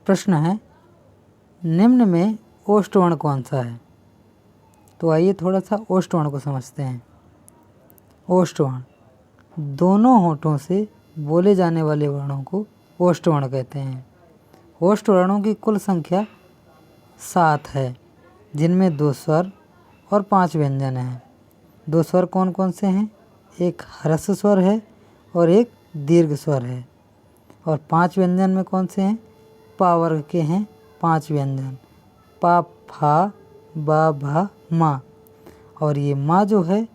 प्रश्न है, निम्न में ओष्ठ वर्ण कौन सा है? तो आइए थोड़ा सा ओष्ठ वर्ण को समझते हैं। ओष्ठ वर्ण, दोनों होठों से बोले जाने वाले वर्णों को ओष्ठ वर्ण कहते हैं। ओष्ठ वर्णों की कुल संख्या 7 है, जिनमें 2 स्वर और 5 व्यंजन हैं। 2 स्वर कौन कौन से हैं? एक ह्रस्व स्वर है और एक दीर्घ स्वर है। और 5 व्यंजन में कौन से हैं? पा वर्ग के हैं 5 व्यंजन, पा, फा, बा, भा, मा। और ये मा जो है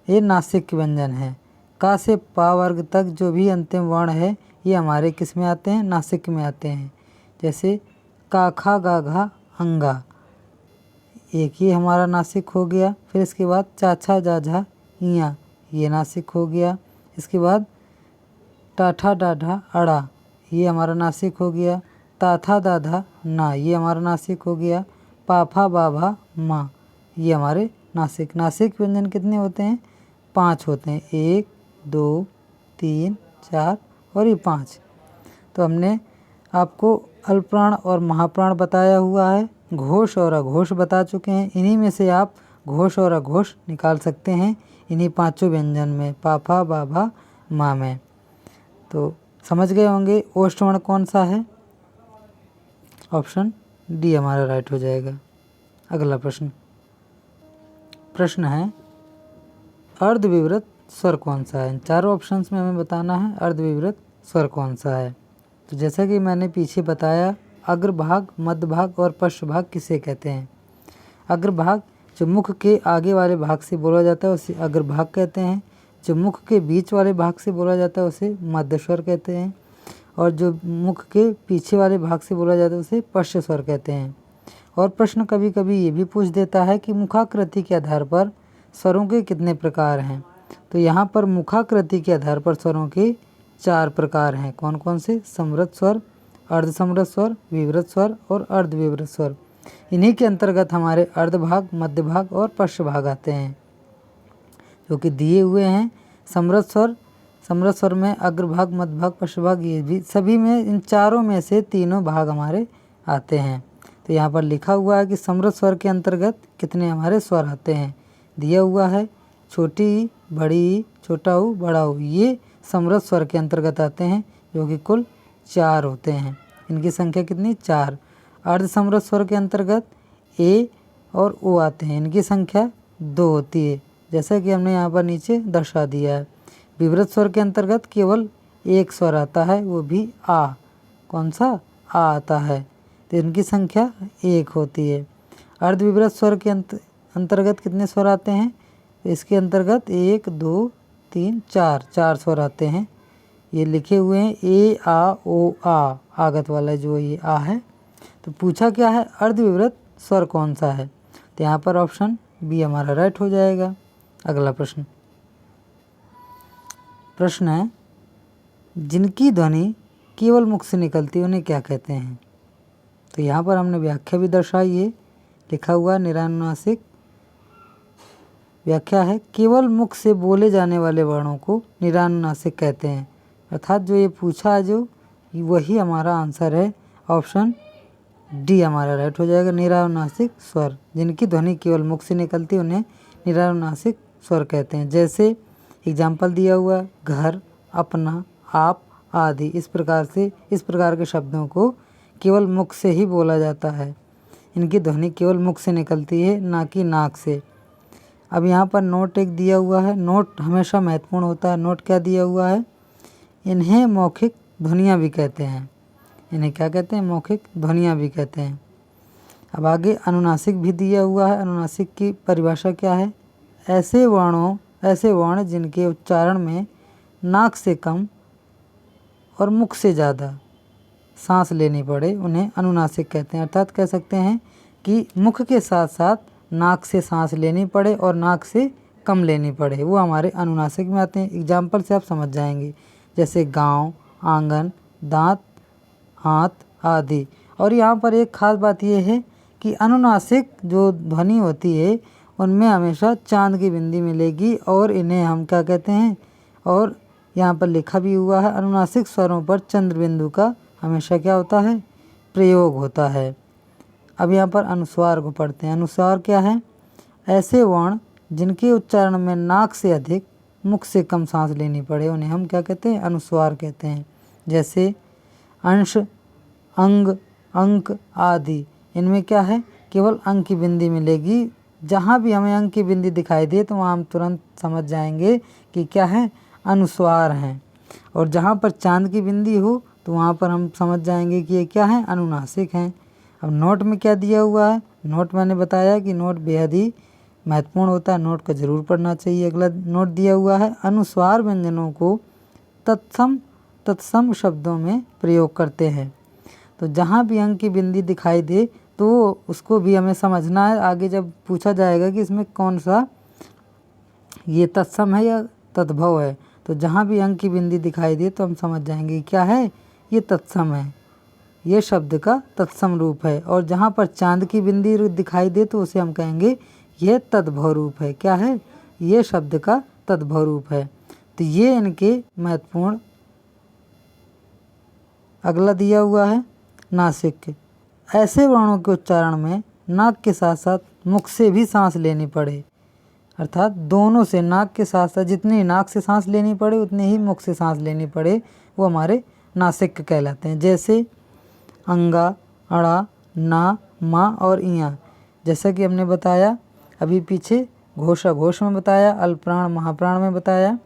ये नासिक व्यंजन है। का से पा वर्ग तक जो भी अंतिम वर्ण है ये हमारे किस में आते हैं? नासिक में आते हैं। जैसे का, खा, गा, घा, अंगा, एक ही हमारा नासिक हो गया। फिर इसके बाद चा, छा, जा, झा, इया, ये नासिक हो गया। इसके बाद टाठा, डाढ़ा, अड़ा, ये हमारा नासिक हो गया। ताथा, दाधा, ना, ये हमारा नासिक हो गया। पाफा, बाभा, मा, ये हमारे नासिक व्यंजन कितने होते हैं? 5 होते हैं। 1, 2, 3, 4 और ये 5। तो हमने आपको अल्पप्राण और महाप्राण बताया हुआ है, घोष और अघोष बता चुके हैं। इन्हीं में से आप घोष और अघोष निकाल सकते हैं इन्हीं 5 व्यंजन में, पाफा, बाभा, मा में। तो समझ गए होंगे ओष्ठ वर्ण कौन सा है? ऑप्शन डी हमारा राइट हो जाएगा। अगला प्रश्न है, अर्धविवृत स्वर कौन सा है? इन चारों ऑप्शंस में हमें बताना है अर्धविवृत स्वर कौन सा है। तो जैसा कि मैंने पीछे बताया, अग्रभाग, मध्य भाग और पश्च भाग किसे कहते हैं? अग्रभाग जो मुख के आगे वाले भाग से बोला जाता है उसे अग्रभाग कहते हैं। जो मुख के बीच वाले भाग से बोला जाता है उसे मध्य स्वर कहते हैं। और जो मुख के पीछे वाले भाग से बोला जाता है उसे पश्च स्वर कहते हैं। और प्रश्न कभी कभी ये भी पूछ देता है कि मुखाकृति के आधार पर स्वरों के कितने प्रकार हैं? तो यहाँ पर मुखाकृति के आधार पर स्वरों के 4 प्रकार हैं। कौन कौन से? समृद्ध स्वर, अर्धसमृद्ध स्वर, विवृत स्वर और अर्धविवृत स्वर। इन्हीं के अंतर्गत हमारे अर्धभाग, मध्य भाग और पश्च भाग आते हैं, जो कि दिए हुए हैं। समृद्ध स्वर में अग्रभाग, मध्य भाग, पश्च भाग, ये भी सभी में, इन चारों में से तीनों भाग हमारे आते हैं। तो यहाँ पर लिखा हुआ है कि समृद्ध स्वर के अंतर्गत कितने हमारे स्वर आते हैं, दिया हुआ है। छोटी ई, बड़ी ई, छोटा ऊ, बड़ा ऊ, ये समृद्ध स्वर के अंतर्गत आते हैं, जो कि कुल 4 होते हैं। इनकी संख्या कितनी? 4। अर्धसमृद्ध स्वर के अंतर्गत ए और ओ आते हैं, इनकी संख्या 2 होती है, जैसा कि हमने यहाँ पर नीचे दर्शा दिया है। विवृत स्वर के अंतर्गत केवल एक स्वर आता है, वो भी आ। कौन सा? आ आता है, तो इनकी संख्या 1 होती है। अर्धविवृत स्वर के अंतर्गत कितने स्वर आते हैं? इसके अंतर्गत 1, 2, 3, 4 स्वर आते हैं। ये लिखे हुए हैं ए, आ, ओ, आ, आगत वाला जो ये आ है। तो पूछा क्या है? अर्धविवृत स्वर कौन सा है? तो यहाँ पर ऑप्शन बी हमारा राइट हो जाएगा। अगला प्रश्न है, जिनकी ध्वनि केवल मुख से निकलती है उन्हें क्या कहते हैं? तो यहाँ पर हमने व्याख्या भी दर्शाई है, लिखा हुआ निरानुनासिक। व्याख्या है, केवल मुख से बोले जाने वाले वर्णों को निरानुनासिक कहते हैं। अर्थात जो ये पूछा है जो वही हमारा आंसर है, ऑप्शन डी हमारा राइट हो जाएगा। निरानुनासिक स्वर, जिनकी ध्वनि केवल मुख से निकलती है उन्हें निरानुनासिक स्वर कहते हैं। जैसे एग्जाम्पल दिया हुआ, घर, अपना, आप आदि। इस प्रकार के शब्दों को केवल मुख से ही बोला जाता है। इनकी ध्वनि केवल मुख से निकलती है, ना कि नाक से। अब यहाँ पर नोट एक दिया हुआ है, नोट हमेशा महत्वपूर्ण होता है। नोट क्या दिया हुआ है? इन्हें मौखिक ध्वनियाँ भी कहते हैं। इन्हें क्या कहते हैं? मौखिक ध्वनियाँ भी कहते हैं। अब आगे अनुनासिक भी दिया हुआ है। अनुनासिक की परिभाषा क्या है? ऐसे वर्ण जिनके उच्चारण में नाक से कम और मुख से ज़्यादा सांस लेनी पड़े उन्हें अनुनासिक कहते हैं। अर्थात कह सकते हैं कि मुख के साथ साथ नाक से सांस लेनी पड़े और नाक से कम लेनी पड़े, वो हमारे अनुनासिक में आते हैं। एग्जाम्पल से आप समझ जाएंगे, जैसे गांव, आंगन, दांत, हाथ आदि। और यहाँ पर एक ख़ास बात यह है कि अनुनासिक जो ध्वनि होती है उनमें हमेशा चांद की बिंदी मिलेगी, और इन्हें हम क्या कहते हैं? और यहाँ पर लिखा भी हुआ है, अनुनासिक स्वरों पर चंद्र बिंदु का हमेशा क्या होता है? प्रयोग होता है। अब यहाँ पर अनुस्वार को पढ़ते हैं। अनुस्वार क्या है? ऐसे वर्ण जिनके उच्चारण में नाक से अधिक मुख से कम सांस लेनी पड़े उन्हें हम क्या कहते हैं? अनुस्वार कहते हैं। जैसे अंश, अंग, अंक आदि। इनमें क्या है? केवल अंक की बिंदी मिलेगी। जहाँ भी हमें अंक की बिंदी दिखाई दे तो वहाँ हम तुरंत समझ जाएंगे कि क्या है? अनुस्वार हैं। और जहाँ पर चांद की बिंदी हो तो वहाँ पर हम समझ जाएंगे कि ये क्या है? अनुनासिक हैं। अब नोट में क्या दिया हुआ है? नोट मैंने बताया कि नोट बेहद ही महत्वपूर्ण होता है, नोट को जरूर पढ़ना चाहिए। अगला नोट दिया हुआ है, अनुस्वार व्यंजनों को तत्सम शब्दों में प्रयोग करते हैं। तो जहाँ भी अंक की बिंदी दिखाई दे तो उसको भी हमें समझना है। आगे जब पूछा जाएगा कि इसमें कौन सा ये तत्सम है या तद्भव है, तो जहाँ भी अंक की बिंदी दिखाई दे तो हम समझ जाएंगे क्या है? ये तत्सम है, ये शब्द का तत्सम रूप है। और जहाँ पर चांद की बिंदी दिखाई दे तो उसे हम कहेंगे ये तद्भव रूप है। क्या है? ये शब्द का तद्भव रूप है। तो ये इनके महत्वपूर्ण। अगला दिया हुआ है नासिक। ऐसे वर्णों के उच्चारण में नाक के साथ साथ मुख से भी सांस लेनी पड़े, अर्थात दोनों से, नाक के साथ साथ जितनी नाक से सांस लेनी पड़े उतनी ही मुख से सांस लेनी पड़े, वो हमारे नासिक कहलाते हैं। जैसे अंगा, अड़ा, ना, मा और इया। जैसा कि हमने बताया अभी पीछे, घोषाघोष में बताया, अल्पप्राण महाप्राण में बताया,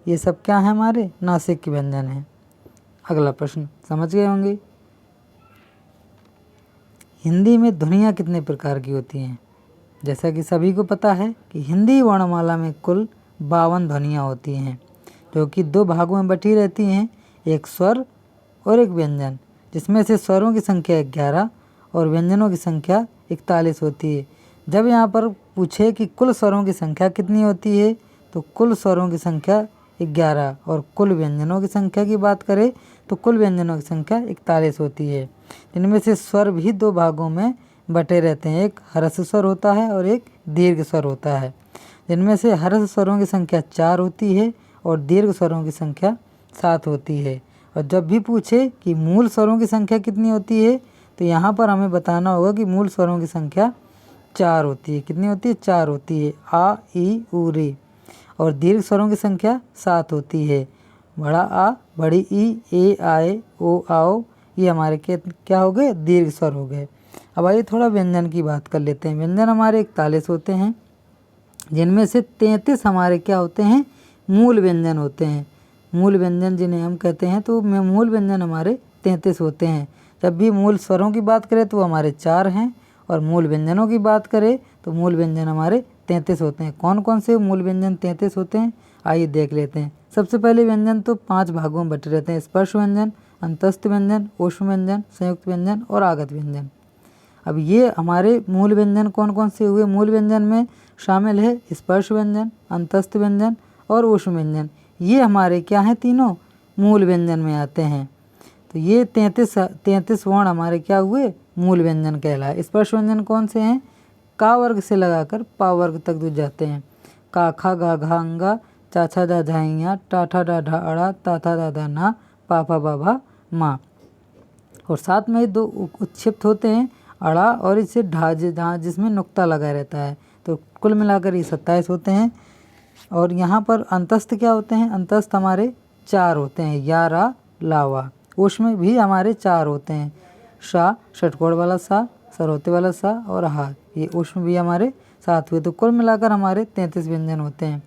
ये सब क्या है? हमारे नासिक के व्यंजन हैं। अगला प्रश्न समझ गए होंगे। हिंदी में ध्वनियाँ कितने प्रकार की होती हैं? जैसा कि सभी को पता है कि हिंदी वर्णमाला में कुल 52 ध्वनियाँ होती हैं, जो कि 2 भागों में बटी रहती हैं, एक स्वर और एक व्यंजन, जिसमें से स्वरों की संख्या 11 और व्यंजनों की संख्या 41 होती है। जब यहाँ पर पूछे कि कुल स्वरों की संख्या कितनी होती है, तो कुल स्वरों की संख्या 11 और कुल व्यंजनों की संख्या की बात करें तो कुल व्यंजनों की संख्या 41 होती है। इनमें से स्वर भी 2 भागों में बटे रहते हैं, एक ह्रस्व स्वर होता है और एक दीर्घ स्वर होता है। जिनमें से ह्रस्व स्वरों की संख्या 4 होती है और दीर्घ स्वरों की संख्या 7 होती है। और जब भी पूछे कि मूल स्वरों की संख्या कितनी होती है, तो यहाँ पर हमें बताना होगा कि मूल स्वरों की संख्या 4 होती है। कितनी होती है? 4 होती है। आ, ई, उ, रे। और दीर्घ स्वरों की संख्या 7 होती है। बड़ा आ, बड़ी ई, ए, आए, ओ, आओ, ये हमारे क्या हो गए? दीर्घ स्वर हो गए। अब आइए थोड़ा व्यंजन की बात कर लेते हैं। व्यंजन हमारे 41 होते हैं, जिनमें से 33 हमारे क्या होते हैं? मूल व्यंजन होते हैं। मूल व्यंजन जिन्हें हम कहते हैं, तो मूल व्यंजन हमारे 33 होते हैं। जब भी मूल स्वरों की बात करें तो हमारे 4 हैं, और मूल व्यंजनों की बात करें तो मूल व्यंजन हमारे 33 होते हैं। कौन कौन से मूल व्यंजन 33 होते हैं? आइए देख लेते हैं। सबसे पहले व्यंजन तो 5 भागों में बटे रहते हैं, स्पर्श व्यंजन, अंतस्थ व्यंजन, ऊष्म व्यंजन, संयुक्त व्यंजन और आगत व्यंजन। अब ये हमारे मूल व्यंजन कौन कौन से हुए? मूल व्यंजन में शामिल है स्पर्श व्यंजन, अंतस्थ व्यंजन और ऊष्म व्यंजन। ये हमारे क्या हैं? तीनों मूल व्यंजन में आते हैं। तो ये 33 वर्ण हमारे क्या हुए? मूल व्यंजन कहलाए। स्पर्श व्यंजन कौन से हैं? का वर्ग से लगाकर पा वर्ग तक जो जाते हैं। का, खा, गा, घा, अंगा, चा, छा, जा, झाइया, टा, ठा, डा, ढा, अड़ा, ता, था, दा, दा, ना, पा, फा, बा, भा, मा। और साथ में 2 उत्क्षिप्त होते हैं, अड़ा और इसे ढा, जिसमें नुक्ता लगा रहता है। तो कुल मिलाकर ये 27 होते हैं। और यहाँ पर अंतस्थ क्या होते हैं? अंतस्थ हमारे 4 होते हैं, या, रा, लावा। ऊष्म भी हमारे 4 होते हैं, शा, षटकोण वाला सा, सरहोते वाला सा और हा। ये ऊष्म भी हमारे 7 हुए। तो कुल मिलाकर हमारे 33 व्यंजन होते हैं।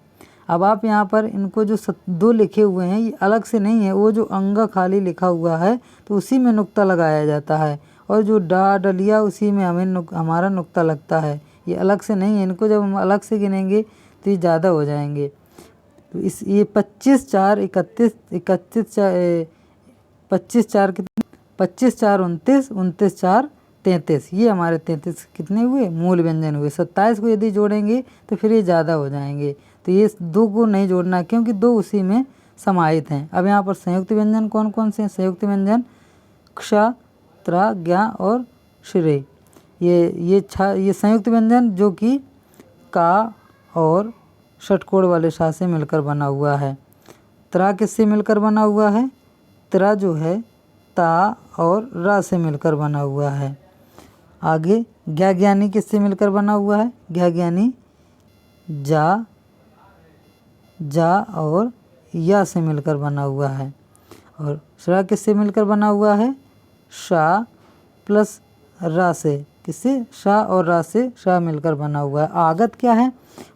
अब आप यहाँ पर इनको जो 2 लिखे हुए हैं, ये अलग से नहीं है, वो जो अंगा खाली लिखा हुआ है तो उसी में नुक्ता लगाया जाता है, और जो डा, डलिया, उसी में हमारा नुक्ता लगता है। ये अलग से नहीं है। इनको जब हम अलग से गिनेंगे तो ये ज़्यादा हो जाएंगे। तो ये 25 4 31 25 4 कितने? 25 4 29, 29 4 33। ये हमारे 33 कितने हुए? मूल व्यंजन हुए। 27 को यदि जोड़ेंगे तो फिर ये ज़्यादा हो जाएंगे। तो ये 2 को नहीं जोड़ना, क्योंकि 2 उसी में समाहित हैं। अब यहाँ पर संयुक्त व्यंजन कौन कौन से हैं? संयुक्त व्यंजन क्ष, त्रा, ज्ञा और श्रेय। ये संयुक्त व्यंजन जो कि का और षटकोण वाले शा से मिलकर बना हुआ है। त्रा किससे मिलकर बना हुआ है? त्रा जो है ता और रा से मिलकर बना हुआ है। आगे ज्ञा ज्ञानी किससे मिलकर बना हुआ है? ज्ञा ज्ञानी जा, जा और या से मिलकर बना हुआ है। और शा किससे मिलकर बना हुआ है? शा प्लस रा से। किससे? शा और रा से शा मिलकर बना हुआ है। आगत क्या है?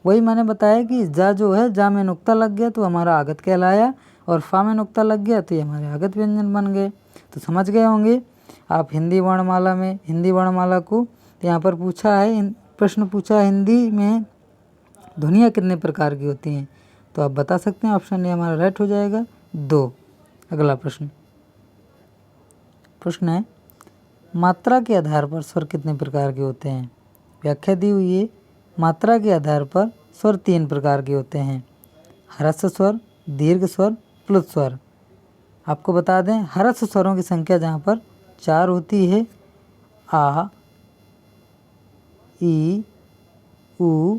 वही मैंने बताया कि जा जो है, जा में नुक्ता लग गया तो हमारा आगत कहलाया, और फा में नुक्ता लग गया तो ये हमारे आगत व्यंजन बन गए। तो समझ गए होंगे आप हिंदी वर्णमाला में। हिंदी वर्णमाला को यहाँ पर पूछा है, प्रश्न पूछा है हिंदी में ध्वनियाँ कितने प्रकार की होती हैं, तो आप बता सकते हैं। ऑप्शन ए हमारा राइट हो जाएगा 2। अगला प्रश्न है मात्रा के आधार पर स्वर कितने प्रकार के होते हैं? व्याख्या दी हुई है, मात्रा के आधार पर स्वर 3 प्रकार के होते हैं, ह्रस्व स्वर, दीर्घ स्वर, प्लुत स्वर। आपको बता दें ह्रस्व स्वरों की संख्या जहाँ पर 4 होती है, आ, ई, उ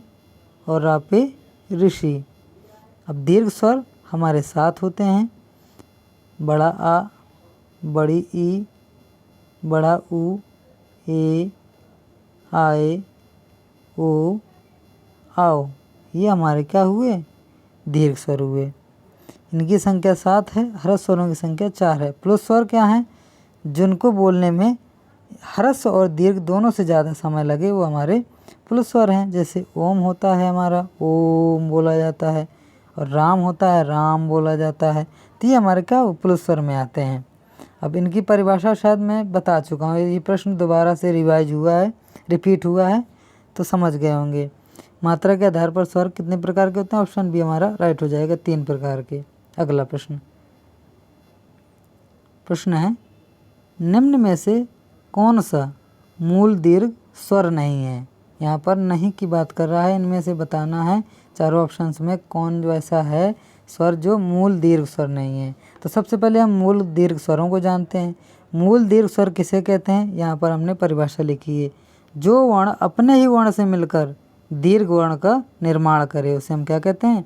और रा पे ऋषि। अब दीर्घ स्वर हमारे 7 होते हैं, बड़ा आ, बड़ी ई, बड़ा उ, ए, आए, ओ, आओ। ये हमारे क्या हुए? दीर्घ स्वर हुए। इनकी संख्या 7 है, ह्रस्व स्वरों की संख्या 4 है। प्लुत स्वर क्या है? जिनको बोलने में ह्रस्व और दीर्घ दोनों से ज़्यादा समय लगे वो हमारे प्लुत स्वर हैं। जैसे ओम होता है हमारा, ओम बोला जाता है, और राम होता है, राम बोला जाता है। तो ये हमारे क्या प्लुत स्वर में आते हैं। अब इनकी परिभाषा शायद मैं बता चुका हूँ, ये प्रश्न दोबारा से रिवाइज हुआ है, रिपीट हुआ है, तो समझ गए होंगे। मात्रा के आधार पर स्वर कितने प्रकार के होते हैं? ऑप्शन बी हमारा राइट हो जाएगा, 3 प्रकार के। अगला प्रश्न है निम्न में से कौन सा मूल दीर्घ स्वर नहीं है? यहाँ पर नहीं की बात कर रहा है, इनमें से बताना है चारों ऑप्शंस में कौन जो ऐसा है स्वर जो मूल दीर्घ स्वर नहीं है। तो सबसे पहले हम मूल दीर्घ स्वरों को जानते हैं। मूल दीर्घ स्वर किसे कहते हैं? यहाँ पर हमने परिभाषा लिखी है, जो वर्ण अपने ही वर्ण से मिलकर दीर्घ वर्ण का निर्माण करे उसे हम क्या कहते हैं?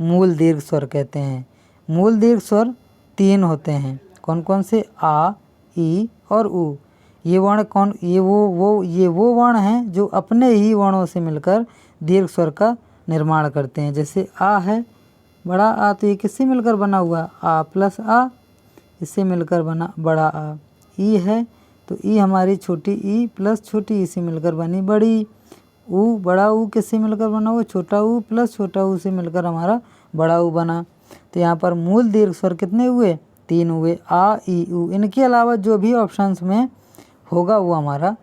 मूल दीर्घ स्वर कहते हैं। मूल दीर्घ स्वर 3 होते हैं, कौन कौन से? आ, ई और उ। ये वर्ण कौन? ये वो वर्ण हैं जो अपने ही वर्णों से मिलकर दीर्घ स्वर का निर्माण करते हैं। जैसे आ है, बड़ा आ, तो ये किससे मिलकर बना हुआ? आ प्लस आ, इससे मिलकर बना बड़ा आ। ई है तो ई हमारी छोटी ई प्लस छोटी ई से मिलकर बनी बड़ी। ऊ, बड़ा ऊ किससे मिलकर बना हुआ? छोटा ऊ प्लस छोटा ऊ से मिलकर हमारा बड़ा ऊ बना। तो यहाँ पर मूल दीर्घ स्वर कितने हुए? 3 हुए, आ, ई, उ। इनके अलावा जो भी ऑप्शंस में होगा वो हमारा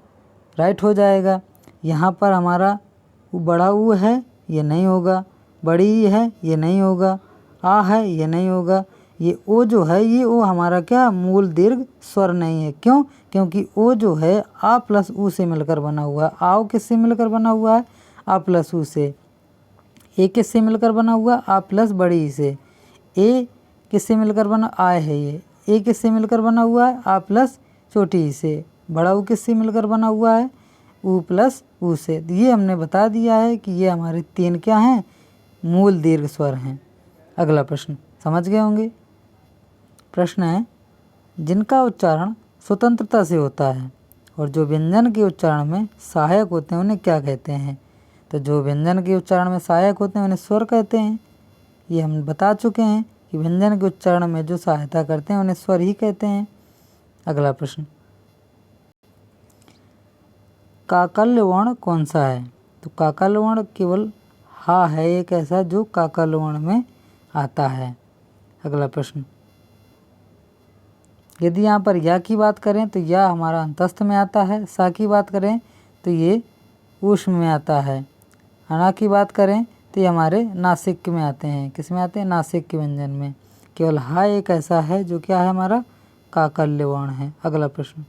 राइट हो जाएगा। यहाँ पर हमारा बड़ा ऊ है, ये नहीं होगा, बड़ी ई है, ये नहीं होगा, आ है, ये नहीं होगा, ये ओ जो है ये ओ हमारा क्या मूल दीर्घ स्वर नहीं है। क्यों? क्योंकि ओ जो है आ प्लस ऊ से मिलकर बना हुआ है। आओ किससे मिलकर बना हुआ है? आ प्लस ऊ से। ए किससे मिलकर बना हुआ? आ प्लस बड़ी ई से। ए किससे मिलकर बना? आय है ये। ए किससे मिलकर बना हुआ है? आ प्लस छोटी ई से। बड़ा ऊ किससे मिलकर बना हुआ है? ऊ प्लस ऊ से। तो ये हमने बता दिया है कि ये हमारे 3 क्या हैं? मूल दीर्घ स्वर हैं। अगला प्रश्न समझ गए होंगे। प्रश्न है जिनका उच्चारण स्वतंत्रता से होता है और जो व्यंजन के उच्चारण में सहायक होते हैं उन्हें क्या कहते हैं? तो जो व्यंजन के उच्चारण में सहायक होते हैं उन्हें स्वर कहते हैं। ये हम बता चुके हैं कि व्यंजन के उच्चारण में जो सहायता करते हैं उन्हें स्वर ही कहते हैं। अगला प्रश्न काकल्य वर्ण कौन सा है? तो काकल्य वर्ण केवल हा है एक ऐसा जो काकल्य वर्ण में आता है। अगला प्रश्न यदि यहाँ पर या की बात करें तो या हमारा अंतस्थ में आता है, सा की बात करें तो ये ऊष्म में आता है, अना की बात करें तो ये हमारे नासिक में आते हैं। किस में आते हैं? नासिक के व्यंजन में। केवल हा एक ऐसा है जो क्या है हमारा काकल्य वर्ण है। अगला प्रश्न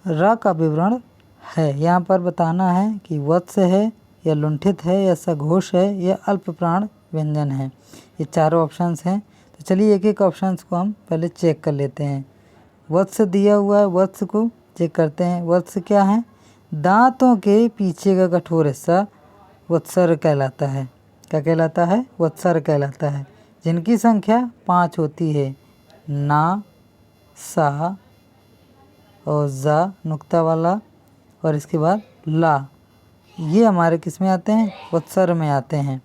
र का विवरण है। यहाँ पर बताना है कि वत्स है या लुंठित है या सघोष है या अल्प प्राण व्यंजन है। ये चारों ऑप्शंस हैं। तो चलिए एक एक ऑप्शंस को हम पहले चेक कर लेते हैं। वत्स दिया हुआ है, वत्स को चेक करते हैं। वत्स क्या है? दांतों के पीछे का कठोर हिस्सा वत्सर कहलाता है। क्या कहलाता है? वत्सर कहलाता है। जिनकी संख्या 5 होती है, ना, सा और जा नुक्ता वाला और इसके बाद ला, ये हमारे किस में आते हैं, उत्स्वर में आते हैं।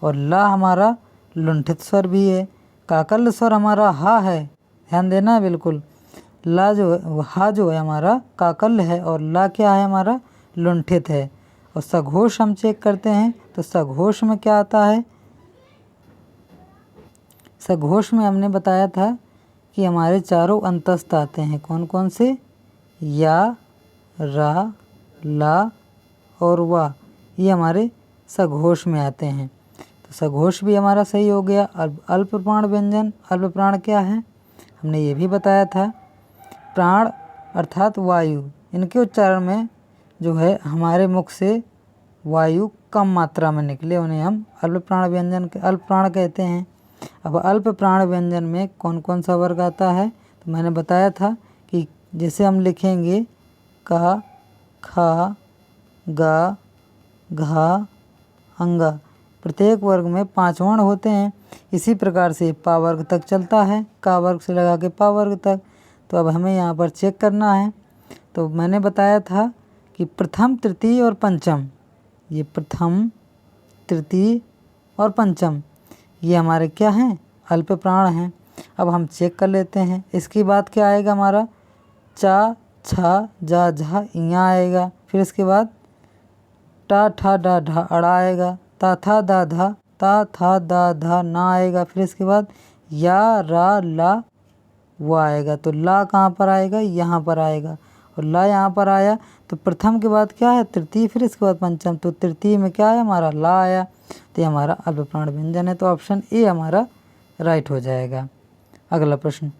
और ला हमारा लुंठित स्वर भी है। काकल्य स्वर हमारा हा है, ध्यान देना है बिल्कुल। ला जो है, हा जो है हमारा काकल्य है और ला क्या है हमारा लुंठित है। और सघोष हम चेक करते हैं तो सघोष में क्या आता है, सघोष में हमने बताया था कि हमारे चारों अंतस्थ आते हैं। कौन कौन से, या, रा, ला और वा, ये हमारे सघोष में आते हैं। तो सघोष भी हमारा सही हो गया। अल्प प्राण व्यंजन, अल्प प्राण क्या है हमने ये भी बताया था। प्राण अर्थात वायु, इनके उच्चारण में जो है हमारे मुख से वायु कम मात्रा में निकले, उन्हें हम अल्प प्राण व्यंजन अल्प प्राण कहते हैं। अब अल्प प्राण व्यंजन में कौन कौन सा वर्ग आता है, तो मैंने बताया था कि जैसे हम लिखेंगे का, खा, गा, घा, अंगा, प्रत्येक वर्ग में 5 वर्ण होते हैं। इसी प्रकार से पा वर्ग तक चलता है, का वर्ग से लगा के पा वर्ग तक। तो अब हमें यहाँ पर चेक करना है। तो मैंने बताया था कि प्रथम, तृतीय और पंचम, ये प्रथम, तृतीय और पंचम ये हमारे क्या हैं, अल्प प्राण हैं। अब हम चेक कर लेते हैं। इसके बाद क्या आएगा हमारा, चा, छा, जा, झा, इया आएगा। फिर इसके बाद टा, ठा, डा, ढा, अड़ा आएगा। ता, था, दा, धा, ता, था, दा, धा, ना आएगा। फिर इसके बाद या, रा, ला, वो आएगा। तो ला कहाँ पर आएगा, यहाँ पर आएगा। और ला यहाँ पर आया तो प्रथम के बाद क्या है, तृतीय, फिर इसके बाद पंचम। तो तृतीय में क्या है हमारा, ला आया। तो ये हमारा अल्प प्राण व्यंजन है। तो ऑप्शन ए हमारा राइट हो जाएगा। अगला प्रश्न,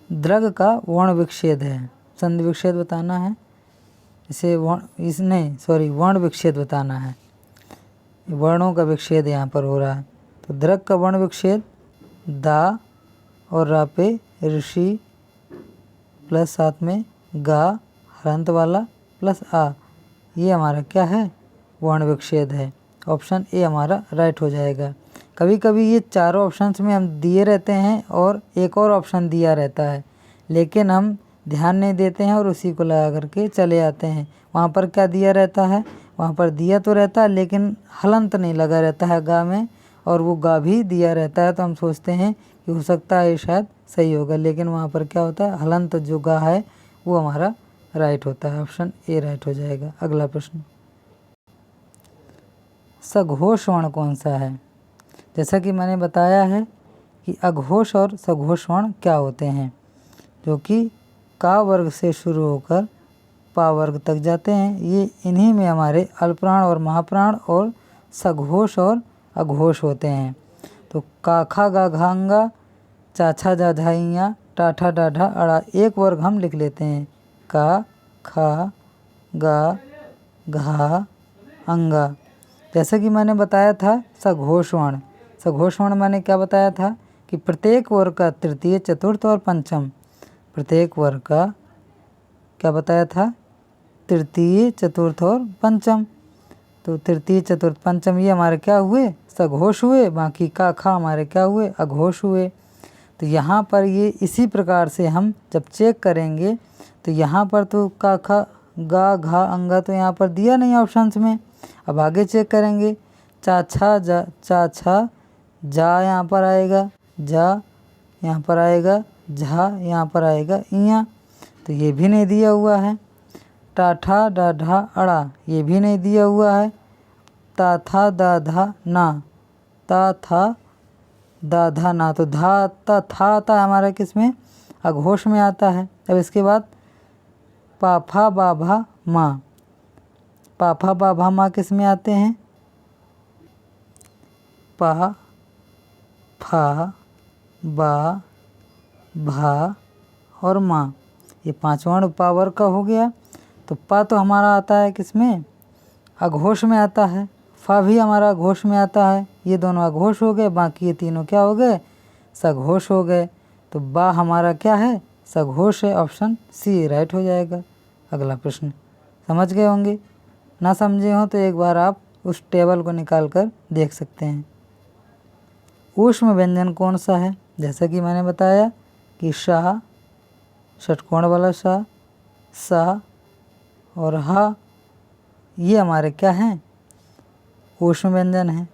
द्रग का वर्ण विच्छेद है, संधि विच्छेद बताना है इसे। वर्ण विच्छेद बताना है। वर्णों का विच्छेद यहाँ पर हो रहा है। तो द्रग का वर्ण विच्छेद दा और रा पे ऋषि प्लस साथ में गा हरंत वाला प्लस आ, ये हमारा क्या है, वर्ण विच्छेद है। ऑप्शन ए हमारा राइट हो जाएगा। कभी कभी ये चारों ऑप्शंस में हम दिए रहते हैं और एक और ऑप्शन दिया रहता है, लेकिन हम ध्यान नहीं देते हैं और उसी को लगा करके चले आते हैं। वहाँ पर क्या दिया रहता है, वहाँ पर दिया तो रहता है लेकिन हलंत नहीं लगा रहता है गा में, और वो गा भी दिया रहता है। तो हम सोचते हैं कि हो सकता है शायद सही होगा, लेकिन वहाँ पर क्या होता है, हलंत जो गा है वो हमारा राइट होता है। ऑप्शन ए राइट हो जाएगा। अगला प्रश्न, सघोष वर्ण कौन सा है। जैसा कि मैंने बताया है कि अघोष और सघोष वर्ण क्या होते हैं, जो कि का वर्ग से शुरू होकर पा वर्ग तक जाते हैं। ये इन्हीं में हमारे अल्पप्राण और महाप्राण और सघोष और अघोष होते हैं। तो का, खा, गा, घांगा, चाछा, जा, झाइया, टाठा, डाढ़ा, अड़ा, एक वर्ग हम लिख लेते हैं, का, खा, गा, घा, अंगा। जैसे कि मैंने बताया था सघोष वर्ण, सघोष वर्ण मैंने क्या बताया था कि प्रत्येक वर्ग का तृतीय, चतुर्थ और पंचम, प्रत्येक वर्ग का क्या बताया था, तृतीय, चतुर्थ और पंचम। तो तृतीय, चतुर्थ, पंचम ये हमारे क्या हुए, सघोष हुए। बाकी का, खा हमारे क्या हुए, अघोष हुए। तो यहाँ पर ये इसी प्रकार से हम जब चेक करेंगे तो यहाँ पर तो का, खा, गा, घा, अंगा तो यहाँ पर दिया नहीं ऑप्शंस में। अब आगे चेक करेंगे, चाछा, जा, चाछा, जा यहाँ पर आएगा, जा यहाँ पर आएगा, झा यहाँ पर आएगा, इया तो ये भी नहीं दिया हुआ है। टाठा, डाढ़ा, अड़ा ये भी नहीं दिया हुआ है। ता, था, दा, धा, ना, ता, था, दा, धा, ना, तो धा, ता, था आता है हमारा किस में, अघोष में आता है। अब इसके बाद पा, फा, बा, भा, मा, पा, फा, बा, भा, मा किस में आते हैं, पा, फा, बा, भा और माँ, ये 5 वर्ण पावर का हो गया। तो पा तो हमारा आता है किसमें, अघोष में आता है। फा भी हमारा अघोष में आता है। ये दोनों अघोष हो गए, बाकी ये तीनों क्या हो गए, सघोष हो गए। तो बा हमारा क्या है, सघोष है। ऑप्शन सी राइट हो जाएगा। अगला प्रश्न समझ गए होंगे, ना समझे हो तो एक बार आप उस टेबल को निकाल कर देख सकते हैं। ऊष्म व्यंजन कौन सा है, जैसा कि मैंने बताया कि शाह, षटकोण वाला शाह, सा और हा, ये हमारे क्या हैं, ऊष्म व्यंजन हैं।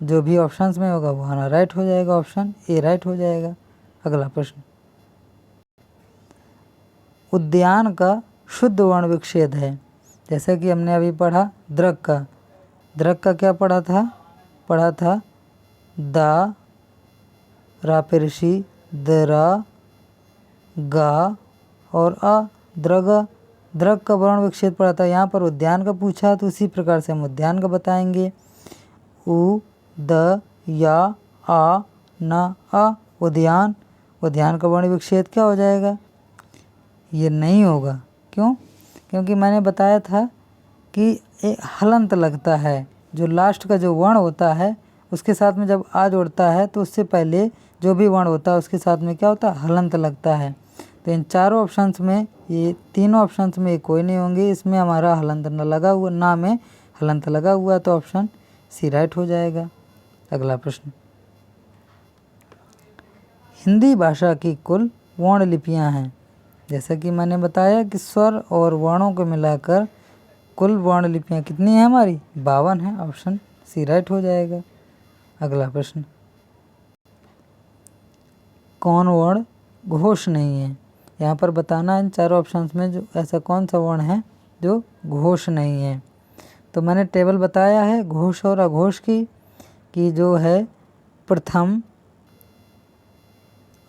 जो भी ऑप्शंस में होगा वो हमारा राइट हो जाएगा, ऑप्शन ए राइट हो जाएगा। अगला प्रश्न, उद्यान का शुद्ध वर्ण विच्छेद है। जैसे कि हमने अभी पढ़ा दृक का क्या पढ़ा था दा, रापेरशी, दरा, गा और अ, द्रग का वर्ण विच्छेद पढ़ा था। यहाँ पर उद्यान का पूछा तो उसी प्रकार से हम उद्यान का बताएंगे। उ, द, या, आ, न, अ, उद्यान का वर्ण विच्छेद क्या हो जाएगा, ये नहीं होगा। क्यों? क्योंकि मैंने बताया था कि एक हलंत लगता है, जो लास्ट का जो वर्ण होता है उसके साथ में जब आ जोड़ता है तो उससे पहले जो भी वर्ण होता है उसके साथ में क्या होता है, हलंत लगता है। तो इन चारों ऑप्शंस में, ये तीनों ऑप्शंस में कोई नहीं होंगे, इसमें हमारा हलंत न लगा हुआ, ना में हलंत लगा हुआ, तो ऑप्शन सी राइट हो जाएगा। अगला प्रश्न, हिंदी भाषा की कुल वर्ण लिपियाँ हैं। जैसा कि मैंने बताया कि स्वर और वर्णों को मिलाकर कुल वर्ण लिपियाँ कितनी हैं हमारी, 52 हैं, ऑप्शन सी राइट हो जाएगा। अगला प्रश्न, कौन वर्ण घोष नहीं है। यहाँ पर बताना इन चारों ऑप्शंस में जो ऐसा कौन सा वर्ण है जो घोष नहीं है। तो मैंने टेबल बताया है घोष और अघोष की, कि जो है प्रथम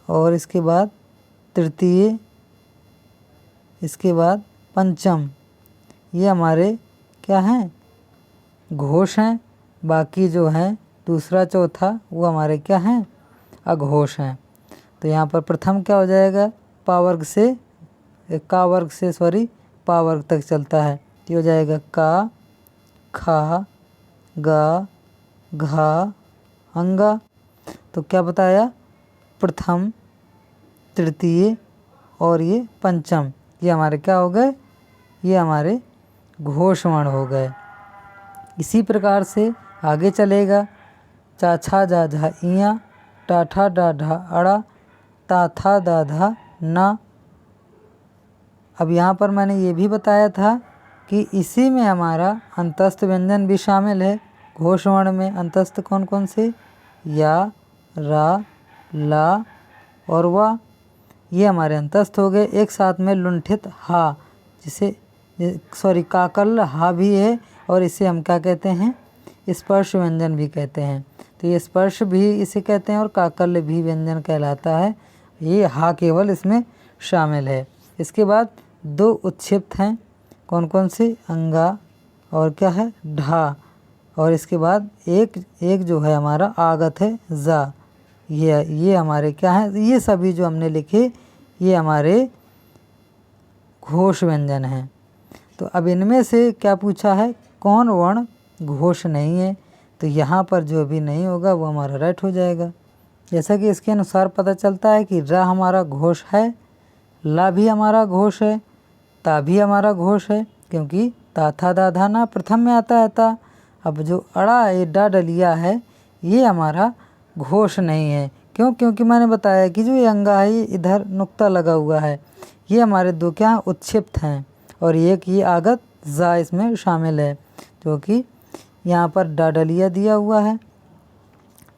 और इसके बाद तृतीय, इसके बाद पंचम, ये हमारे क्या हैं, घोष हैं। बाकी जो हैं दूसरा चौथा वो हमारे क्या हैं, अघोष हैं। तो यहाँ पर प्रथम क्या हो जाएगा, पा वर्ग से पा वर्ग तक चलता है, ये हो जाएगा का, खा, गा, घा, अंगा। तो क्या बताया, प्रथम, तृतीय और ये पंचम, ये हमारे क्या हो गए, ये हमारे घोष वर्ण हो गए। इसी प्रकार से आगे चलेगा, चा, छा, जा, झा, इया, टा, ठा, डा, ढा, अड़ा, ता, था, दा, धा, ना। अब यहाँ पर मैंने ये भी बताया था कि इसी में हमारा अंतस्थ व्यंजन भी शामिल है। घोष वर्ण में अंतस्थ कौन कौन से, या, रा, ला और वा, ये हमारे अंतस्थ हो गए। एक साथ में लुंठित हा, जिसे काकल हा भी है, और इसे हम क्या कहते हैं, स्पर्श व्यंजन भी कहते हैं। तो ये स्पर्श भी इसे कहते हैं और काकल्य भी व्यंजन कहलाता है। ये हा केवल इसमें शामिल है। इसके बाद दो उत्क्षिप्त हैं, कौन कौन से, अंगा और क्या है, ढा, और इसके बाद एक जो है हमारा आगत है, जा। ये हमारे क्या है, ये सभी जो हमने लिखे ये हमारे घोष व्यंजन हैं। तो अब इनमें से क्या पूछा है, कौन वर्ण घोष नहीं है। तो यहाँ पर जो भी नहीं होगा वो हमारा राइट हो जाएगा। जैसा कि इसके अनुसार पता चलता है कि रा हमारा घोष है, ला भी हमारा घोष है, ता भी हमारा घोष है, क्योंकि ता, था, दा, धा, ना प्रथम में आता है ता। अब जो अड़ा ये डा डलिया है ये हमारा घोष नहीं है। क्यों? क्योंकि मैंने बताया कि जो ये अंगा है ये इधर नुक्ता लगा हुआ है, ये हमारे दो क्या उत्क्षिप्त हैं, और एक ये आगत जा इसमें शामिल है, जो कि यहाँ पर डाडलिया दिया हुआ है।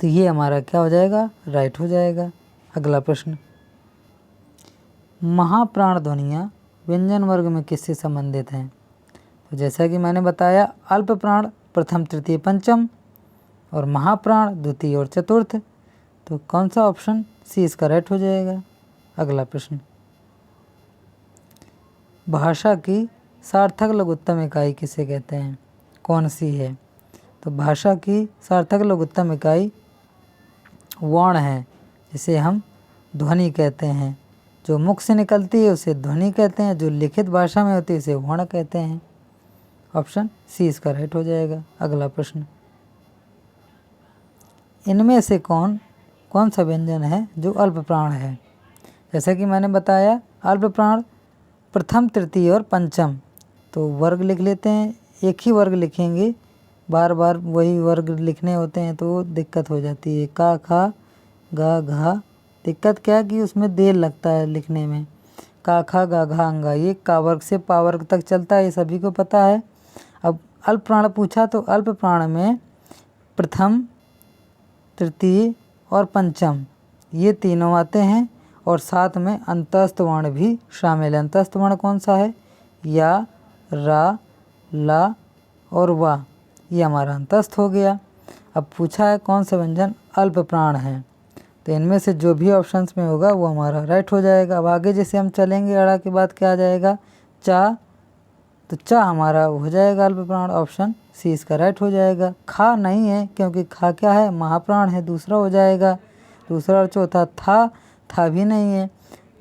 तो ये हमारा क्या हो जाएगा, राइट हो जाएगा। अगला प्रश्न, महाप्राण ध्वनियाँ व्यंजन वर्ग में किससे संबंधित हैं। तो जैसा कि मैंने बताया अल्प प्राण प्रथम, तृतीय, पंचम, और महाप्राण द्वितीय और चतुर्थ। तो कौन सा ऑप्शन सी इसका राइट हो जाएगा। अगला प्रश्न, भाषा की सार्थक लघुत्तम इकाई किसे कहते हैं, कौन सी है। तो भाषा की सार्थक लघुत्तम इकाई वर्ण है, जिसे हम ध्वनि कहते हैं। जो मुख से निकलती है उसे ध्वनि कहते हैं, जो लिखित भाषा में होती है उसे वर्ण कहते हैं। ऑप्शन सी इसका राइट हो जाएगा। अगला प्रश्न, इनमें से कौन सा व्यंजन है जो अल्प प्राण है। जैसा कि मैंने बताया अल्प प्राण प्रथम, तृतीय और पंचम। तो वर्ग लिख लेते हैं, एक ही वर्ग लिखेंगे, बार बार वही वर्ग लिखने होते हैं तो दिक्कत हो जाती है। का, खा, गा, घा, दिक्कत क्या है कि उसमें देर लगता है लिखने में। का खा गा घा अंगा, ये का वर्ग से पा वर्ग तक चलता है, ये सभी को पता है। अब अल्प प्राण पूछा तो अल्प प्राण में प्रथम, तृतीय और पंचम ये तीनों आते हैं, और साथ में अंतस्थ वर्ण भी शामिल है। अंतस्थ वर्ण कौन सा है? या, रा, ला और वा, ये हमारा अंतस्थ हो गया। अब पूछा है कौन सा व्यंजन अल्प प्राण है, तो इनमें से जो भी ऑप्शंस में होगा वो हमारा राइट हो जाएगा। अब आगे जैसे हम चलेंगे अड़ा के बाद क्या आ जाएगा? चा, तो चा हमारा हो जाएगा अल्प प्राण, ऑप्शन सी इसका राइट हो जाएगा। खा नहीं है क्योंकि खा क्या है? महाप्राण है, दूसरा हो जाएगा। दूसरा और चौथा था भी नहीं है।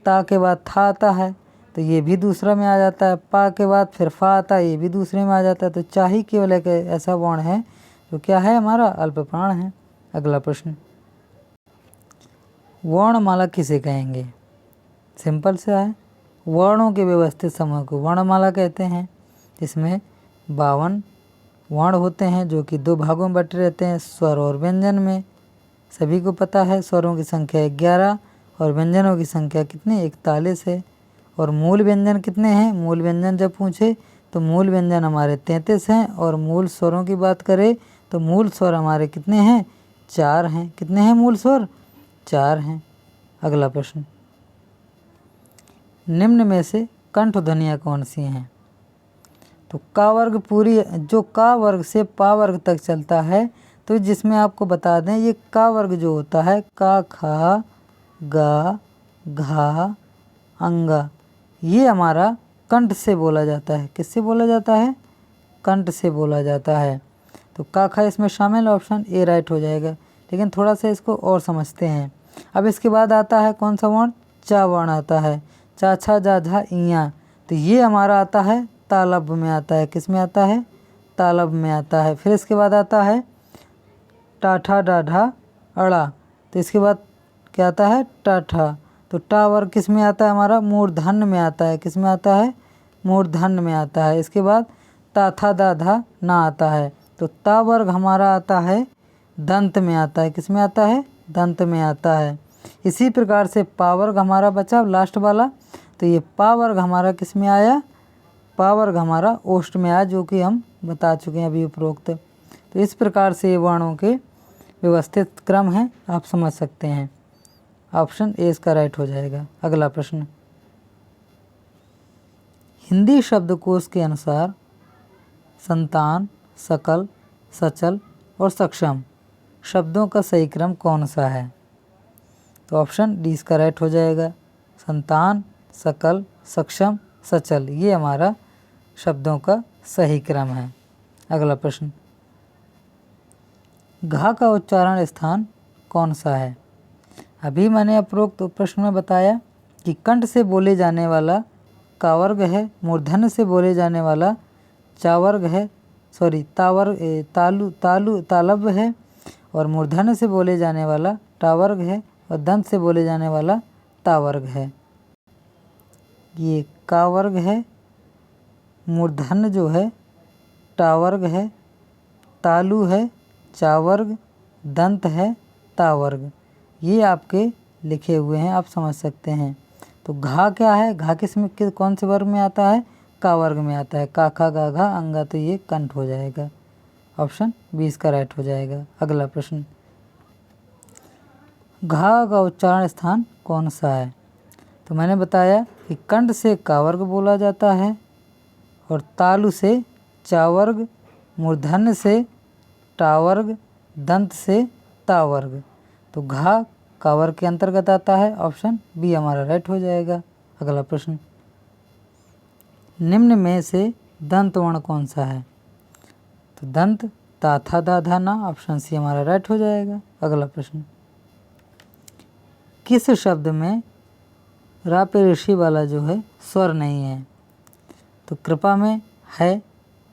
ता के बाद था आता है तो ये भी दूसरा में आ जाता है। पा के बाद फिर फा आता है, ये भी दूसरे में आ जाता है। तो चा ही केवल एक ऐसा वर्ण है जो क्या है? हमारा अल्प प्राण है। अगला प्रश्न, वर्णमाला किसे कहेंगे? सिंपल सा है, वर्णों के व्यवस्थित समूह को वर्णमाला कहते हैं। इसमें 52 वर्ण होते हैं जो कि 2 भागों में बटे रहते हैं, स्वर और व्यंजन में। सभी को पता है स्वरों की संख्या 11 और व्यंजनों की संख्या कितनी? 41 है। और मूल व्यंजन कितने हैं? मूल व्यंजन जब पूछे तो मूल व्यंजन हमारे 33 हैं, और मूल स्वरों की बात करें तो मूल स्वर हमारे कितने हैं? 4 हैं। कितने हैं मूल स्वर? 4 हैं। अगला प्रश्न, निम्न में से कंठ ध्वनियाँ कौन सी हैं? तो का वर्ग पूरी, जो का वर्ग से पा वर्ग तक चलता है, तो जिसमें आपको बता दें ये का वर्ग जो होता है, का खा गा घा अंगा, ये हमारा कंठ से बोला जाता है। किससे बोला जाता है? कंठ से बोला जाता है। तो का खा इसमें शामिल, ऑप्शन ए राइट हो जाएगा। लेकिन थोड़ा सा इसको और समझते हैं। अब इसके बाद आता है कौन सा वर्ण? चा वर्ण आता है। चा छा जा झा इया, तो ये हमारा आता है तालब में आता है। किस में आता है? तालब में आता है। फिर इसके बाद आता है टाठा डाढ़ा अड़ा, तो इसके बाद क्या आता है? टाठा। तो टा वर्ग किस में आता है? हमारा मूर्धन्य में आता है। किस में आता है? मूर्धन्य में आता है। इसके बाद ता था दा धा ना आता है। तो ता वर्ग हमारा आता है दंत में आता है। किस में आता है? दंत में आता है। इसी प्रकार से पा वर्ग हमारा बचा लास्ट वाला, तो ये पा वर्ग हमारा किस में आया? पा वर्ग हमारा ओष्ठ में आया, जो कि हम बता चुके हैं अभी उपरोक्त। तो इस प्रकार से ये वर्णों के व्यवस्थित क्रम है, आप समझ सकते हैं। ऑप्शन ए इसका राइट हो जाएगा। अगला प्रश्न, हिंदी शब्दकोश के अनुसार संतान, सकल, सचल और सक्षम शब्दों का सही क्रम कौन सा है? तो ऑप्शन डी इसका राइट हो जाएगा। संतान, सकल, सक्षम, सचल, ये हमारा शब्दों का सही क्रम है। अगला प्रश्न, घा का उच्चारण स्थान कौन सा है? अभी मैंने उपरोक्त प्रश्न में बताया कि कंठ से बोले जाने वाला का वर्ग है, मूर्धन्य से बोले जाने वाला चा वर्ग है, तालब है, और मूर्धन्य से बोले जाने वाला टा वर्ग है, और दंत से बोले जाने वाला ता वर्ग है। ये का वर्ग है, मूर्धन्य जो है टा वर्ग है, तालु है चा वर्ग, दंत है ता वर्ग, ये आपके लिखे हुए हैं, आप समझ सकते हैं। तो घा क्या है? घा किस कौन से वर्ग में आता है? का वर्ग में आता है। का खा गा घा अंगा, तो ये कंठ हो जाएगा। ऑप्शन बी इसका राइट हो जाएगा। अगला प्रश्न, घा का उच्चारण स्थान कौन सा है? तो मैंने बताया कि कंठ से का वर्ग बोला जाता है, और तालु से चा वर्ग, मूर्धन्य से टा वर्ग, दंत से ता वर्ग, तो घा का वर्ग के अंतर्गत आता है। ऑप्शन बी हमारा राइट हो जाएगा। अगला प्रश्न, निम्न में से दंत वर्ण कौन सा है? तो दंत ता था दा धा ना, ऑप्शन सी हमारा राइट हो जाएगा। अगला प्रश्न, किस शब्द में रा पे ऋषि वाला जो है स्वर नहीं है? तो कृपा में है,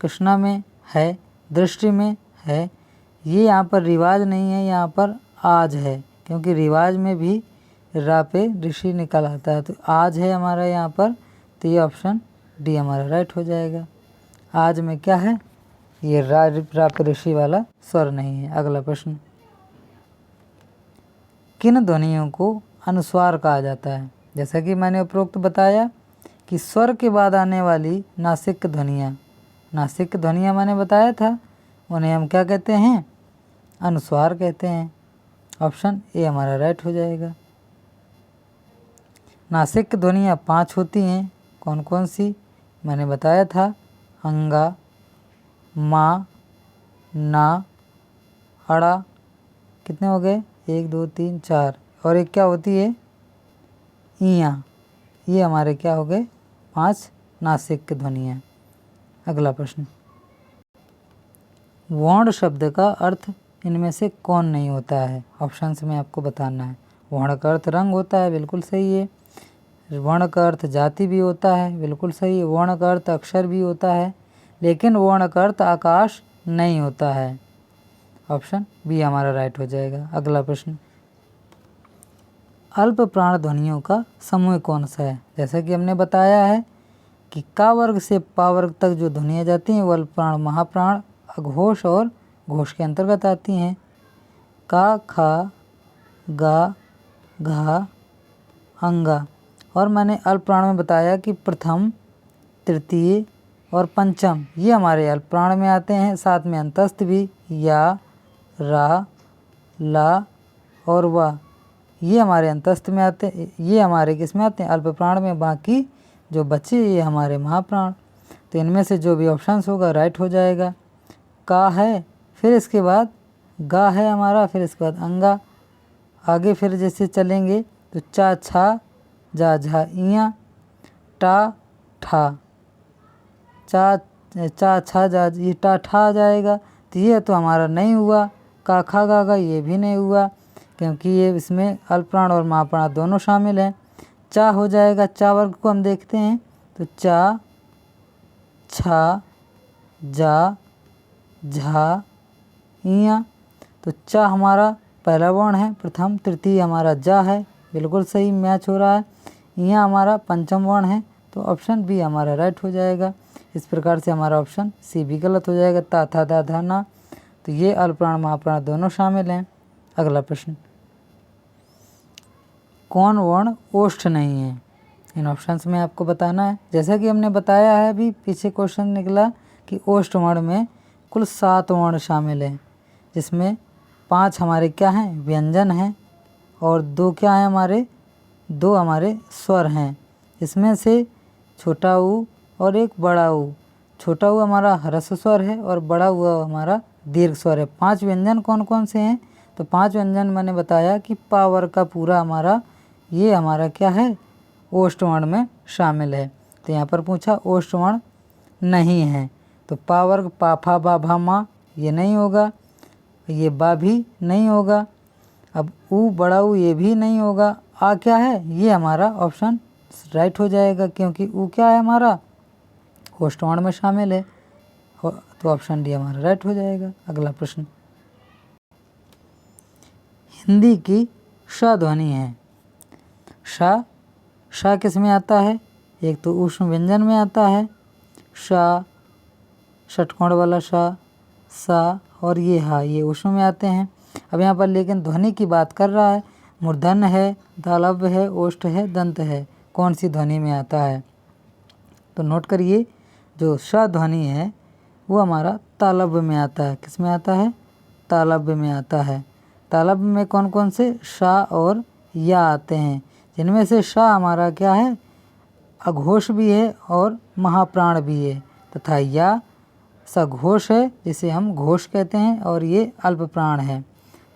कृष्णा में है, दृष्टि में है। ये यहाँ पर रिवाज नहीं है, यहाँ पर आज है, क्योंकि रिवाज में भी रा पे ऋषि निकल आता है। तो आज है हमारा यहाँ पर, तो ये ऑप्शन डी हमारा राइट हो जाएगा। आज में क्या है? ये रा पे ऋषि वाला स्वर नहीं है। अगला प्रश्न, किन ध्वनियों को अनुस्वार कहा जाता है। जैसा कि मैंने उपरोक्त बताया कि स्वर के बाद आने वाली नासिक ध्वनियाँ, नासिक ध्वनियाँ मैंने बताया था, उन्हें हम क्या कहते हैं? अनुस्वार कहते हैं। ऑप्शन ए हमारा राइट हो जाएगा। नासिक ध्वनियाँ 5 होती हैं, कौन कौन सी? मैंने बताया था, अंगा, मा, ना, अड़ा। कितने हो गए? 1 2 3 4। और एक क्या होती है? इयाँ। ये हमारे क्या हो गए? 5 नासिक ध्वनियाँ। अगला प्रश्न, वर्ण शब्द का अर्थ इनमें से कौन नहीं होता है? ऑप्शंस में आपको बताना है। वर्ण का अर्थ रंग होता है, बिल्कुल सही है। वर्ण का अर्थ जाति भी होता है, बिल्कुल सही है। वर्ण का अर्थ अक्षर भी होता है, लेकिन वर्ण का अर्थ आकाश नहीं होता है। ऑप्शन बी हमारा राइट हो जाएगा। अगला प्रश्न, अल्प प्राण ध्वनियों का समूह कौन सा है? जैसा कि हमने बताया है कि का वर्ग से पा वर्ग तक जो ध्वनियाँ जाती हैं वो अल्प प्राण, महाप्राण, अघोष और घोष के अंतर्गत आती हैं। का, खा, गा, घा, अंगा। और मैंने अल्प प्राण में बताया कि प्रथम, तृतीय और पंचम ये हमारे अल्प प्राण में आते हैं। साथ में अंतस्थ भी, या, रा, ला और वा, ये हमारे अंतस्थ में आते हैं। ये हमारे किस में आते हैं? अल्प प्राण में। बाकी जो बचे ये हमारे महाप्राण। तो इनमें से जो भी ऑप्शंस होगा राइट हो जाएगा। का है, फिर इसके बाद गा है हमारा, फिर इसके बाद अंगा। आगे फिर जैसे चलेंगे तो चा, छा, जा, झा, इयाँ, टा, ठा, चा, छा, जा, ये टा, ठा आ जाएगा। तो ये तो हमारा नहीं हुआ। का, खा, गा, ये भी नहीं हुआ, क्योंकि ये इसमें अल्प प्राण और महाप्राण दोनों शामिल हैं। चा हो जाएगा। चा वर्ग को हम देखते हैं तो चा, छा, जा, झा, इयाँ। तो चा हमारा पहला वर्ण है, प्रथम, तृतीय हमारा जा है, बिल्कुल सही मैच हो रहा है। इयाँ हमारा पंचम वर्ण है, तो ऑप्शन बी हमारा राइट हो जाएगा। इस प्रकार से हमारा ऑप्शन सी भी गलत हो जाएगा। ता, था, दा, धा, ना। तो ये अल्प प्राण महाप्राण दोनों शामिल हैं। अगला प्रश्न, कौन वर्ण ओष्ठ नहीं है? इन ऑप्शंस में आपको बताना है। जैसा कि हमने बताया है, अभी पीछे क्वेश्चन निकला कि ओष्ठ वर्ण में कुल 7 वर्ण शामिल हैं, जिसमें 5 हमारे क्या हैं? व्यंजन हैं, और 2 क्या हैं हमारे? 2 हमारे स्वर हैं। इसमें से छोटा ऊ और एक बड़ा ऊ। छोटा ऊ हमारा ह्रस्व स्वर है और बड़ा ऊ हमारा दीर्घ स्वर है। 5 व्यंजन कौन कौन से हैं? तो 5 व्यंजन मैंने बताया कि पा वर्ग का पूरा हमारा ये हमारा क्या है? ओष्ठ वर्ण में शामिल है। तो यहाँ पर पूछा ओष्ठ वर्ण नहीं है, तो पा वर्ग पा, फा, बा, भा, मा ये नहीं होगा, ये बा भी नहीं होगा। अब ऊ, बड़ा ऊ ये भी नहीं होगा। आ क्या है? ये हमारा ऑप्शन राइट हो जाएगा, क्योंकि ऊ क्या है हमारा? ओष्ठ वर्ण में शामिल है, तो ऑप्शन डी हमारा राइट हो जाएगा। अगला प्रश्न, हिंदी की श ध्वनि है। श किस में आता है? एक तो ऊष्म व्यंजन में आता है, श, षटकोण वाला श, सा और ये हा, ये ऊष्म में आते हैं। अब यहाँ पर लेकिन ध्वनि की बात कर रहा है। मूर्धन्य है, तालव्य है, ओष्ठ है, दंत है, कौन सी ध्वनि में आता है? तो नोट करिए, जो श ध्वनि है वो हमारा तालव्य में आता है। किस में आता है? तालव्य में आता है। तालव्य में कौन कौन से? शा और या आते हैं, जिनमें से शा हमारा क्या है? अघोष भी है और महाप्राण भी है, तथा या सघोष है, जिसे हम घोष कहते हैं, और ये अल्प प्राण है।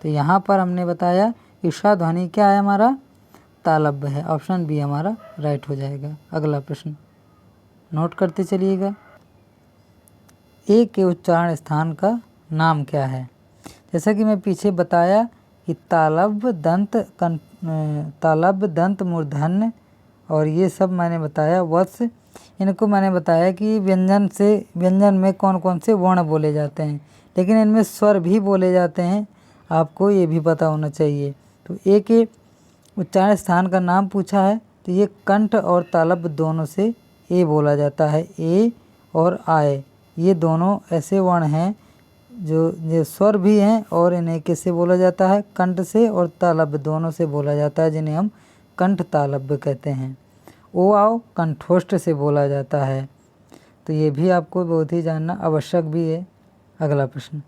तो यहाँ पर हमने बताया कि श ध्वनि क्या है हमारा? तालव्य है। ऑप्शन बी हमारा राइट हो जाएगा। अगला प्रश्न नोट करते चलिएगा, ए के उच्चारण स्थान का नाम क्या है? जैसा कि मैं पीछे बताया कि तालव्य, दंत, मूर्धन्य और ये सब मैंने बताया। वत्स, इनको मैंने बताया कि व्यंजन में कौन कौन से वर्ण बोले जाते हैं, लेकिन इनमें स्वर भी बोले जाते हैं, आपको ये भी पता होना चाहिए। तो ए के उच्चारण स्थान का नाम पूछा है, तो ये कंठ और तालव्य दोनों से ए बोला जाता है। ए और आए ये दोनों ऐसे वर्ण हैं जो ये स्वर भी हैं और इन्हें किससे बोला जाता है, कंठ से और तालव्य दोनों से बोला जाता है, जिन्हें हम कंठ तालव्य कहते हैं। ओ आओ कंठोष्ठ से बोला जाता है। तो ये भी आपको बहुत ही जानना आवश्यक भी है। अगला प्रश्न,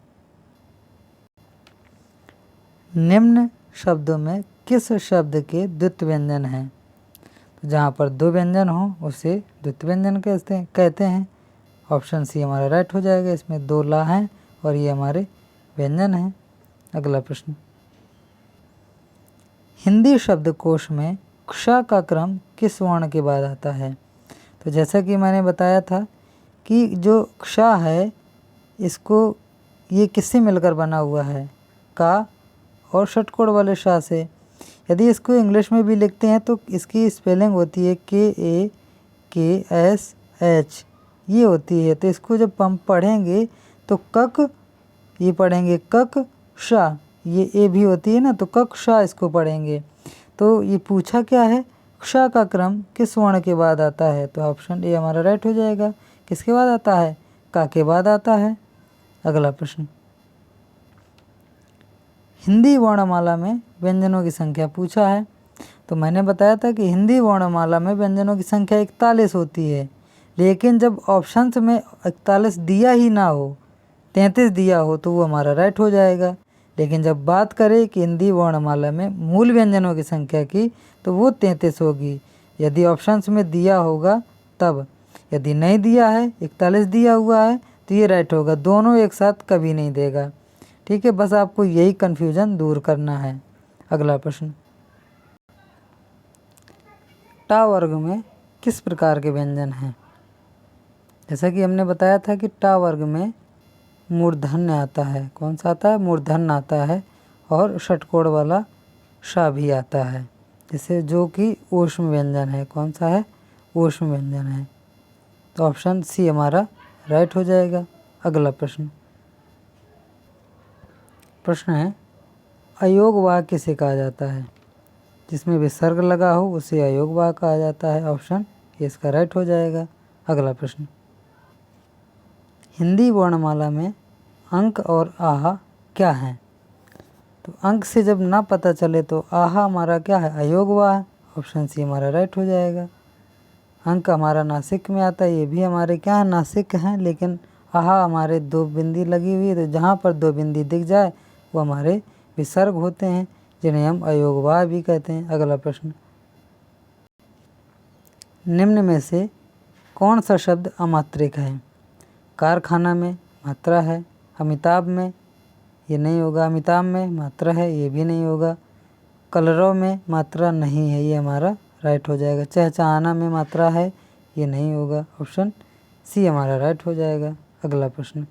निम्न शब्दों में किस शब्द के द्वित्व व्यंजन हैं? तो जहाँ पर दो व्यंजन हो उसे द्वित्व व्यंजन कहते हैं। ऑप्शन सी हमारा राइट हो जाएगा। इसमें दो ला हैं और ये हमारे व्यंजन हैं। अगला प्रश्न, हिंदी शब्दकोश में क्ष का क्रम किस वर्ण के बाद आता है? तो जैसा कि मैंने बताया था कि जो क्ष है इसको ये किससे मिलकर बना हुआ है, का और षटकोण वाले शा से। यदि इसको इंग्लिश में भी लिखते हैं तो इसकी स्पेलिंग होती है KAKSH, ये होती है। तो इसको जब हम पढ़ेंगे तो कक, ये पढ़ेंगे कक शा, ये ए भी होती है ना, तो कक शा इसको पढ़ेंगे। तो ये पूछा क्या है, क्ष का क्रम किस वर्ण के बाद आता है? तो ऑप्शन ए हमारा राइट हो जाएगा। किसके बाद आता है? का के बाद आता है। अगला प्रश्न, हिंदी वर्णमाला में व्यंजनों की संख्या पूछा है। तो मैंने बताया था कि हिंदी वर्णमाला में व्यंजनों की संख्या 41 होती है, लेकिन जब ऑप्शंस में 41 दिया ही ना हो, 33 दिया हो, तो वो हमारा राइट हो जाएगा। लेकिन जब बात करें कि हिंदी वर्णमाला में मूल व्यंजनों की संख्या की, तो वो 33 होगी यदि ऑप्शंस में दिया होगा तब। यदि नहीं दिया है, 41 दिया हुआ है, तो ये राइट होगा। दोनों एक साथ कभी नहीं देगा। ठीक है, बस आपको यही कन्फ्यूज़न दूर करना है। अगला प्रश्न, टा वर्ग में किस प्रकार के व्यंजन हैं? जैसा कि हमने बताया था कि टा वर्ग में मूर्धन्य आता है। कौन सा आता है? मूर्धन्य आता है। और षटकोण वाला शा भी आता है, जिसे जो कि ऊष्म व्यंजन है। कौन सा है? ऊष्म व्यंजन है। तो ऑप्शन सी हमारा राइट हो जाएगा। अगला प्रश्न है, अयोग वाक्य किसे कहा जाता है? जिसमें विसर्ग लगा हो उसे अयोग वाक्य कहा जाता है। ऑप्शन ये इसका राइट हो जाएगा। अगला प्रश्न, हिंदी वर्णमाला में अंक और आहा क्या हैं? तो अंक से जब ना पता चले तो आहा हमारा क्या है? अयोग वा है। ऑप्शन सी हमारा राइट हो जाएगा। अंक हमारा नासिक में आता है, ये भी हमारे क्या है? नासिक हैं। लेकिन आहा हमारे दो बिंदी लगी हुई है, तो जहाँ पर दो बिंदी दिख जाए वो हमारे विसर्ग होते हैं, जिन्हें हम अयोगवाह भी कहते हैं। अगला प्रश्न, निम्न में से कौन सा शब्द अमात्रिक है? कारखाना में मात्रा है, अमिताभ में ये नहीं होगा, अमिताभ में मात्रा है ये भी नहीं होगा, कलरव में मात्रा नहीं है, ये हमारा राइट हो जाएगा। चहचहाना में मात्रा है, ये नहीं होगा। ऑप्शन सी हमारा राइट हो जाएगा। अगला प्रश्न,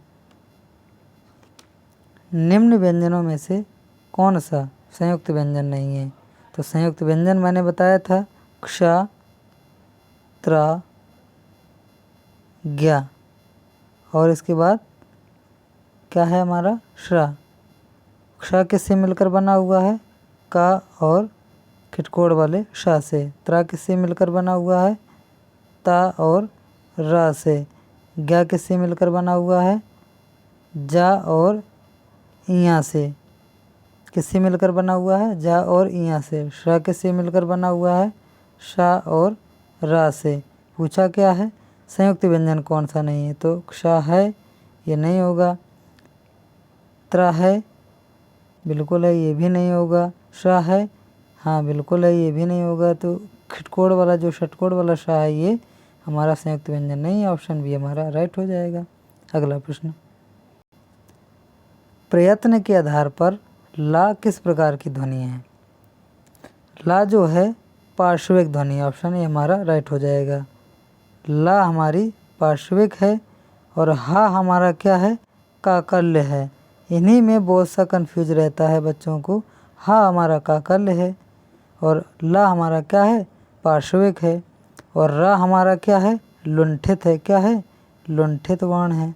निम्न व्यंजनों में से कौन सा संयुक्त व्यंजन नहीं है? तो संयुक्त व्यंजन मैंने बताया था क्ष, त्र, ज्ञ, और इसके बाद क्या है हमारा? श्रा। क्ष किससे मिलकर बना हुआ है? का और खिटकोड़ वाले शा से। त्रा किससे मिलकर बना हुआ है? ता और रा से। ज्ञ किससे मिलकर बना हुआ है? जा और इया से। किससे मिलकर बना हुआ है? जा और इया से। श्रा किससे मिलकर बना हुआ है? शा और रा से। पूछा क्या है? संयुक्त व्यंजन कौन सा नहीं है? तो क्षा है, ये नहीं होगा। त्रा है, बिल्कुल है, ये भी नहीं होगा। शा है, हाँ बिल्कुल है, ये भी नहीं होगा। तो खिटकोड़ वाला जो षटकोड़ वाला शा है ये हमारा संयुक्त व्यंजन नहीं है। ऑप्शन बी हमारा राइट हो जाएगा। अगला प्रश्न, प्रयत्न के आधार पर ला किस प्रकार की ध्वनि है? ला जो है पार्श्विक ध्वनि। ऑप्शन ए हमारा राइट हो जाएगा। ला हमारी पार्श्विक है और हा हमारा क्या है? काकल्य है। इन्हीं में बहुत सा कन्फ्यूज रहता है बच्चों को। हा हमारा काकल्य है और ला हमारा क्या है? पार्श्विक है। और रा हमारा क्या है? लुंठित है। क्या है? लुंठित वर्ण है।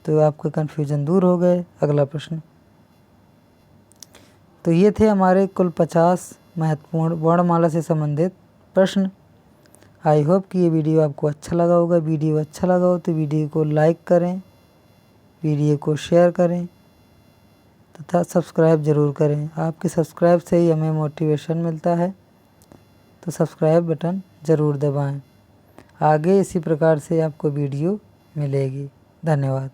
तो आपके कन्फ्यूजन दूर हो गए। अगला प्रश्न, तो ये थे हमारे कुल 50 महत्वपूर्ण वर्णमाला से संबंधित प्रश्न। आई होप कि ये वीडियो आपको अच्छा लगा होगा। वीडियो अच्छा लगा हो तो वीडियो को लाइक करें, वीडियो को शेयर करें तथा सब्सक्राइब ज़रूर करें। आपके सब्सक्राइब से ही हमें मोटिवेशन मिलता है, तो सब्सक्राइब बटन ज़रूर दबाएं। आगे इसी प्रकार से आपको वीडियो मिलेगी। धन्यवाद।